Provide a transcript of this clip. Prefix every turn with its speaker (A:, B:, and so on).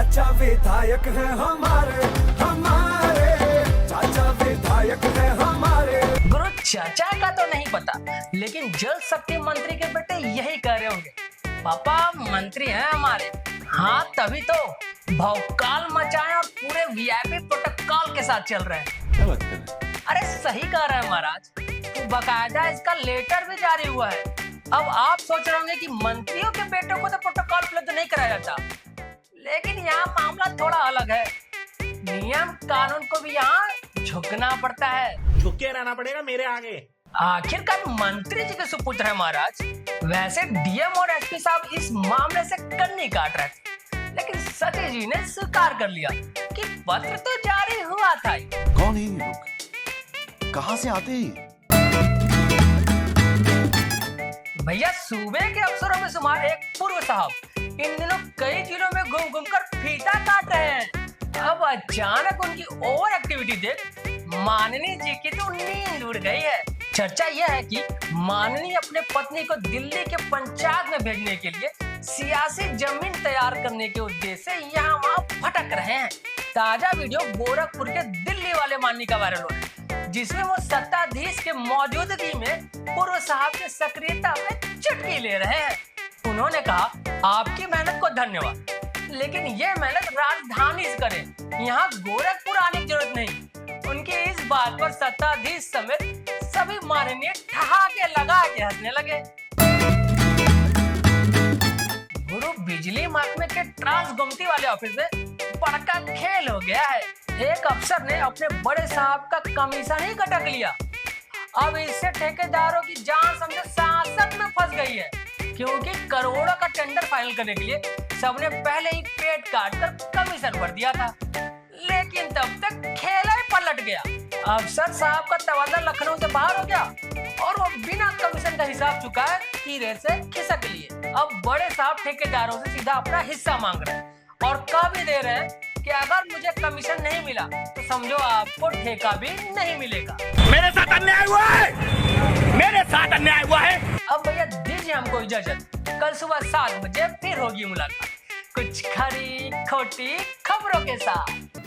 A: चाचा विधायक है हमारे हमारे चाचा विधायक है हमारे।
B: गुरु चाचा का तो नहीं पता, लेकिन जल शक्ति मंत्री के बेटे यही कह रहे होंगे, पापा मंत्री हैं हमारे। हाँ तभी तो भौकाल मचाए और पूरे वीआईपी प्रोटोकॉल के साथ चल रहे हैं।
C: क्या बात कर रहे हैं?
B: अरे सही कह रहे हैं महाराज, तो बकायदा इसका लेटर भी जारी हुआ है। अब आप सोच रहे होंगे कि मंत्रियों के बेटों को तो प्रोटोकॉल फॉलो तो नहीं कराया जाता, लेकिन यहाँ मामला थोड़ा अलग है। नियम कानून को भी यहाँ झुकना पड़ता है।
C: झुक के रहना पड़ेगा मेरे आगे।
B: आखिरकार मंत्री जी के सुपुत्र है महाराज। वैसे डीएम और एसपी साहब इस मामले से कन्नी काट रहे थे, लेकिन सचिव जी ने स्वीकार कर लिया कि पत्र तो जारी हुआ था।
D: कौन है ये लोग? कहां से आते हैं?
B: भैया सूबे के अफसरों में शुमार एक पूर्व साहब इन दिनों कई जिलों में घूम घूम कर फीता काट रहे हैं। अब अचानक उनकी ओवर एक्टिविटी देख माननीय जी की तो नींद उड़ गई है। चर्चा यह है कि माननीय अपने पत्नी को दिल्ली के पंचायत में भेजने के लिए सियासी जमीन तैयार करने के उद्देश्य से यहाँ वहाँ भटक रहे हैं। ताजा वीडियो गोरखपुर के दिल्ली वाले माननीय का वायरल हो रहा है, जिसमें वो सत्ताधीश के मौजूदगी में पूर्व साहब की सक्रियता में चुटकी ले रहे हैं। उन्होंने कहा, आपकी मेहनत को धन्यवाद, लेकिन ये मेहनत राजधानी से करें, यहाँ गोरखपुर आने की जरूरत नहीं। उनकी इस बात पर सत्ताधीश समेत सभी माननीय ठहाके लगा के हंसने लगे। गुरु बिजली महकमे के ट्रांस गुमती वाले ऑफिस में बड़का खेल हो गया है। एक अफसर ने अपने बड़े साहब का कमीशन ही कटक लिया। अब इससे ठेकेदारों की जान समझो सांसद में फंस गई है, क्योंकि करोड़ों का टेंडर फाइनल करने के लिए सबने पहले ही पेट काट कर कमीशन भर दिया था, लेकिन तब तक खेल ही पलट गया। अफसर साहब का तबादला लखनऊ से बाहर हो गया और वो बिना कमीशन का हिसाब चुकाए हीरे से खिसक लिए। अब बड़े साहब ठेकेदारों से सीधा अपना हिस्सा मांग रहे हैं और कह भी दे रहे हैं कि अगर मुझे कमीशन नहीं मिला तो समझो आपको ठेका भी नहीं मिलेगा।
C: मेरे साथ अन्याय हुआ है, मेरे साथ अन्याय हुआ है।
B: अब भैया दीजिए हमको इजाजत, कल सुबह 7 बजे फिर होगी मुलाकात कुछ खरी खोटी खबरों के साथ।